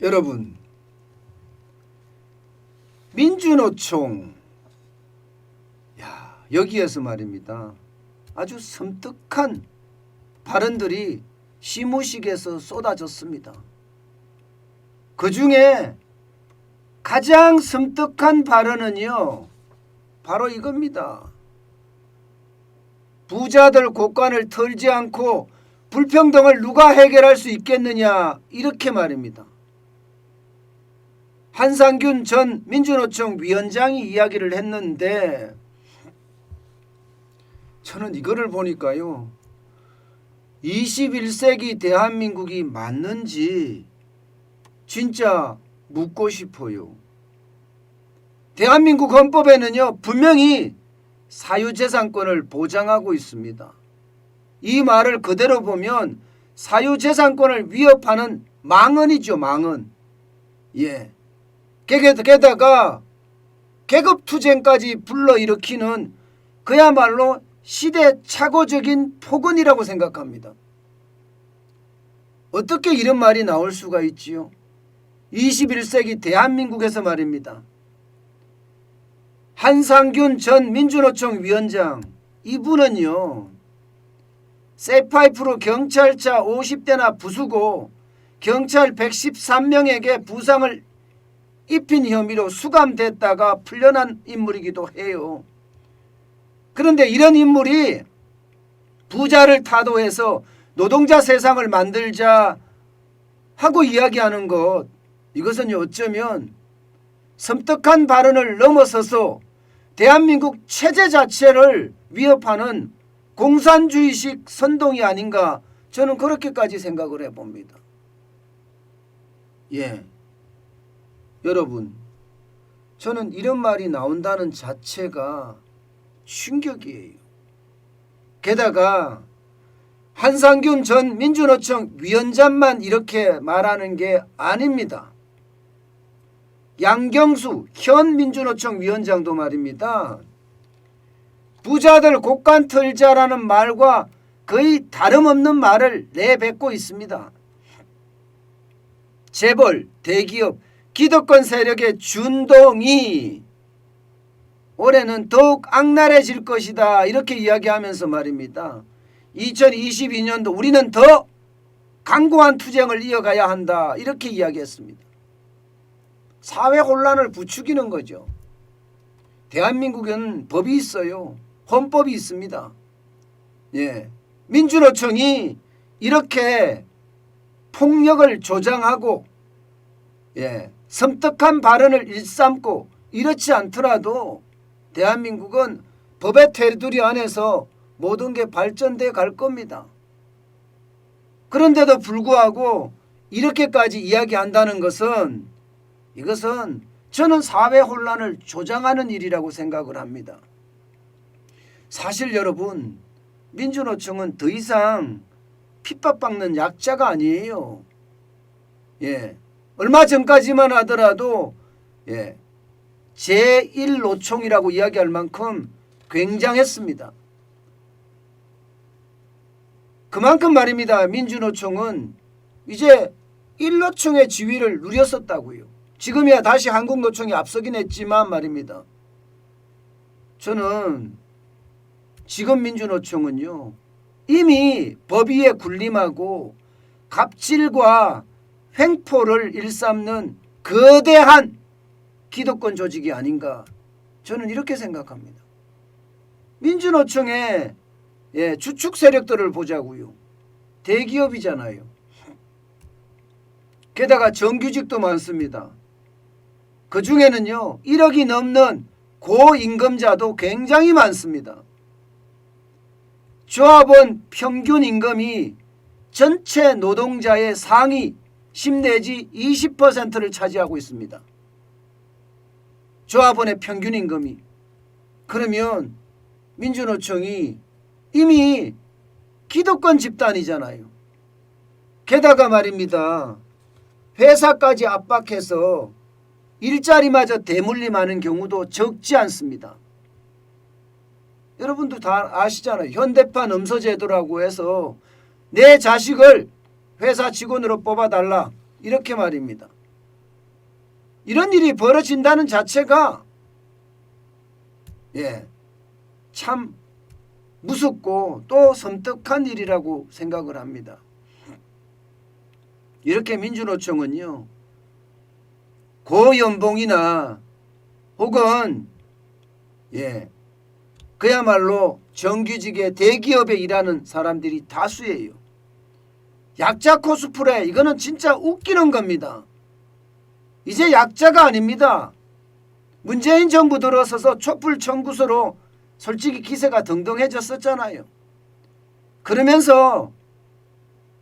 여러분, 민주노총, 여기에서 말입니다. 아주 섬뜩한 발언들이 시무식에서 쏟아졌습니다. 그 중에 가장 섬뜩한 발언은요, 바로 이겁니다. 부자들 곳간을 털지 않고 불평등을 누가 해결할 수 있겠느냐, 이렇게 말입니다. 한상균 전 민주노총 위원장이 이야기를 했는데, 저는 이거를 보니까요, 21세기 대한민국이 맞는지 진짜 묻고 싶어요. 대한민국 헌법에는요, 분명히 사유재산권을 보장하고 있습니다. 이 말을 그대로 보면 사유재산권을 위협하는 망언이죠, 망언. 게다가 계급투쟁까지 불러일으키는 그야말로 시대착오적인 폭언이라고 생각합니다. 어떻게 이런 말이 나올 수가 있지요? 21세기 대한민국에서 말입니다. 한상균 전 민주노총 위원장, 이분은요, 쇠파이프로 경찰차 50대나 부수고 경찰 113명에게 부상을 입힌 혐의로 수감됐다가 풀려난 인물이기도 해요. 그런데 이런 인물이 부자를 타도해서 노동자 세상을 만들자 하고 이야기하는 것, 이것은 어쩌면 섬뜩한 발언을 넘어서서 대한민국 체제 자체를 위협하는 공산주의식 선동이 아닌가, 저는 그렇게까지 생각을 해봅니다. 여러분, 저는 이런 말이 나온다는 자체가 충격이에요. 게다가 한상균 전 민주노총 위원장만 이렇게 말하는 게 아닙니다. 양경수 현 민주노총 위원장도 말입니다. 부자들 곳간 털자라는 말과 거의 다름없는 말을 내뱉고 있습니다. 재벌, 대기업, 기득권 세력의 준동이 올해는 더욱 악랄해질 것이다, 이렇게 이야기하면서 말입니다. 2022년도 우리는 더 강고한 투쟁을 이어가야 한다, 이렇게 이야기했습니다. 사회 혼란을 부추기는 거죠. 대한민국은 법이 있어요. 헌법이 있습니다. 민주노총이 이렇게 폭력을 조장하고 섬뜩한 발언을 일삼고 이렇지 않더라도 대한민국은 법의 테두리 안에서 모든 게 발전돼 갈 겁니다. 그런데도 불구하고 이렇게까지 이야기한다는 것은, 이것은 저는 사회 혼란을 조장하는 일이라고 생각을 합니다. 사실 여러분, 민주노총은 더 이상 핍박받는 약자가 아니에요. 얼마 전까지만 하더라도 제1노총이라고 이야기할 만큼 굉장했습니다. 그만큼 말입니다. 민주노총은 이제 1노총의 지위를 누렸었다고요. 지금이야 다시 한국노총이 앞서긴 했지만 말입니다. 저는 지금 민주노총은요, 이미 법 위에 군림하고 갑질과 횡포를 일삼는 거대한 기득권 조직이 아닌가, 저는 이렇게 생각합니다. 민주노총의 주축 세력들을 보자고요. 대기업이잖아요. 게다가 정규직도 많습니다. 그 중에는요, 1억이 넘는 고임금자도 굉장히 많습니다. 조합원 평균 임금이 전체 노동자의 상위 10 내지 20%를 차지하고 있습니다. 조합원의 평균 임금이. 그러면 민주노총이 이미 기득권 집단이잖아요. 게다가 말입니다, 회사까지 압박해서 일자리마저 대물림하는 경우도 적지 않습니다. 여러분도 다 아시잖아요. 현대판 음서제도라고 해서 내 자식을 회사 직원으로 뽑아달라, 이렇게 말입니다. 이런 일이 벌어진다는 자체가 참 무섭고 또 섬뜩한 일이라고 생각을 합니다. 이렇게 민주노총은요, 고연봉이나 혹은 그야말로 정규직의 대기업에 일하는 사람들이 다수예요. 약자 코스프레, 이거는 진짜 웃기는 겁니다. 이제 약자가 아닙니다. 문재인 정부 들어서서 촛불 청구서로 솔직히 기세가 등등해졌었잖아요. 그러면서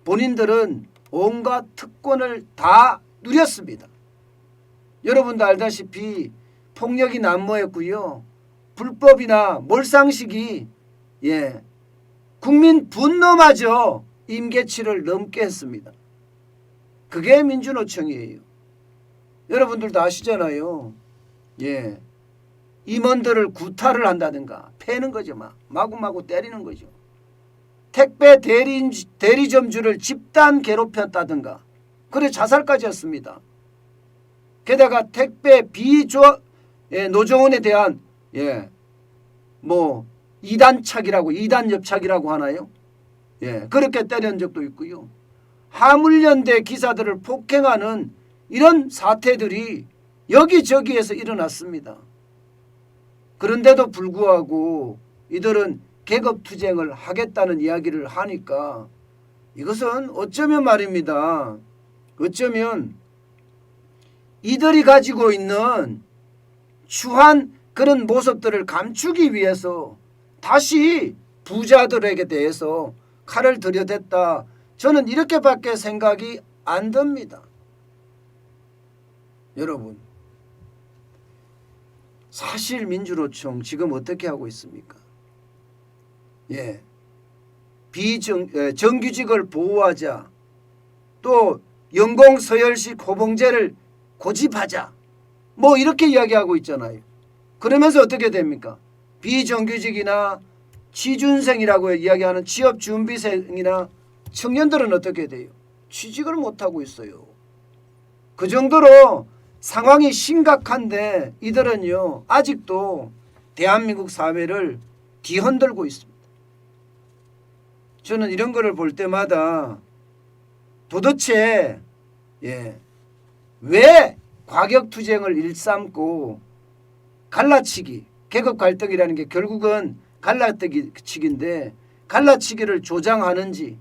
본인들은 온갖 특권을 다 누렸습니다. 여러분도 알다시피 폭력이 난무했고요. 불법이나 몰상식이 국민 분노마저 임계치를 넘게 했습니다. 그게 민주노총이에요. 여러분들도 아시잖아요. 임원들을 구타를 한다든가 패는 거죠. 마구마구 때리는 거죠. 택배 대리점주를 집단 괴롭혔다든가 그래 자살까지 했습니다. 게다가 택배 노조원에 대한 이단착이라고 이단협착이라고 하나요? 그렇게 때린 적도 있고요. 화물연대 기사들을 폭행하는 이런 사태들이 여기저기에서 일어났습니다. 그런데도 불구하고 이들은 계급투쟁을 하겠다는 이야기를 하니까 이것은 어쩌면 말입니다. 어쩌면 이들이 가지고 있는 추한 그런 모습들을 감추기 위해서 다시 부자들에게 대해서 칼을 들여댔다. 저는 이렇게밖에 생각이 안 듭니다. 여러분, 사실 민주노총 지금 어떻게 하고 있습니까? 정규직을 보호하자, 또 연공서열식 호봉제를 고집하자, 이렇게 이야기하고 있잖아요. 그러면서 어떻게 됩니까? 비정규직이나 취준생이라고 이야기하는 취업준비생이나 청년들은 어떻게 돼요? 취직을 못하고 있어요. 그 정도로 상황이 심각한데 이들은요 아직도 대한민국 사회를 뒤흔들고 있습니다. 저는 이런 거를 볼 때마다 도대체 왜 과격투쟁을 일삼고 갈라치기, 계급 갈등이라는 게 결국은 갈라치기인데 갈라치기를 조장하는지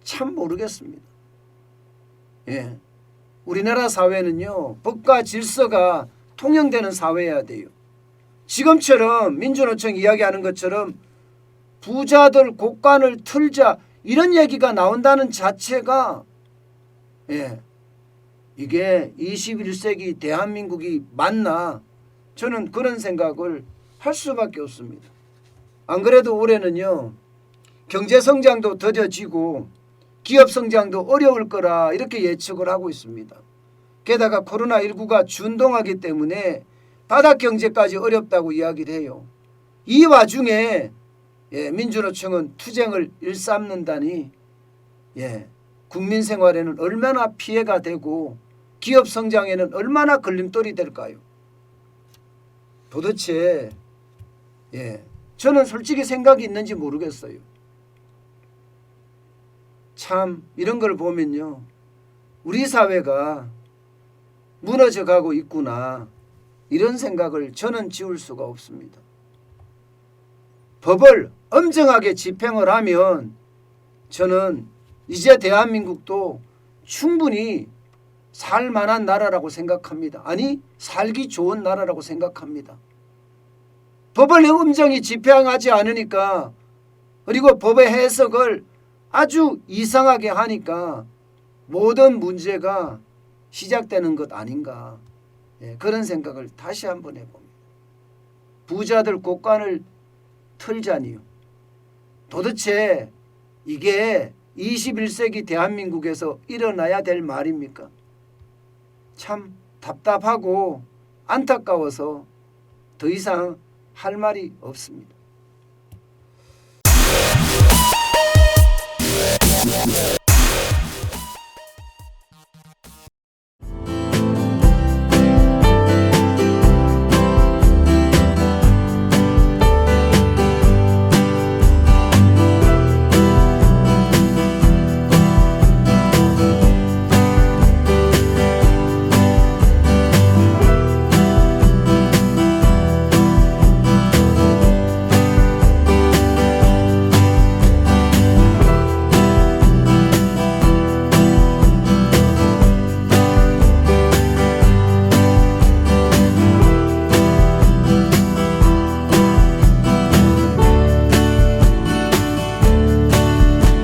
참 모르겠습니다. 우리나라 사회는요 법과 질서가 통용되는 사회여야 돼요. 지금처럼 민주노총 이야기하는 것처럼 부자들 곳간을 틀자 이런 얘기가 나온다는 자체가 이게 21세기 대한민국이 맞나, 저는 그런 생각을 할 수밖에 없습니다. 안 그래도 올해는요 경제성장도 더뎌지고 기업성장도 어려울 거라 이렇게 예측을 하고 있습니다. 게다가 코로나19가 준동하기 때문에 바닥경제까지 어렵다고 이야기를 해요. 이 와중에 민주노총은 투쟁을 일삼는다니 국민 생활에는 얼마나 피해가 되고 기업 성장에는 얼마나 걸림돌이 될까요? 도대체 저는 솔직히 생각이 있는지 모르겠어요. 참 이런 걸 보면요 우리 사회가 무너져 가고 있구나, 이런 생각을 저는 지울 수가 없습니다. 법을 엄정하게 집행을 하면 저는 이제 대한민국도 충분히 살만한 나라라고 생각합니다. 아니 살기 좋은 나라라고 생각합니다. 법을 엄정히 집행하지 않으니까, 그리고 법의 해석을 아주 이상하게 하니까 모든 문제가 시작되는 것 아닌가, 그런 생각을 다시 한번 해봅니다. 부자들 곳간을 틀자니요. 도대체 이게 21세기 대한민국에서 일어나야 될 말입니까? 참 답답하고 안타까워서 더 이상 할 말이 없습니다.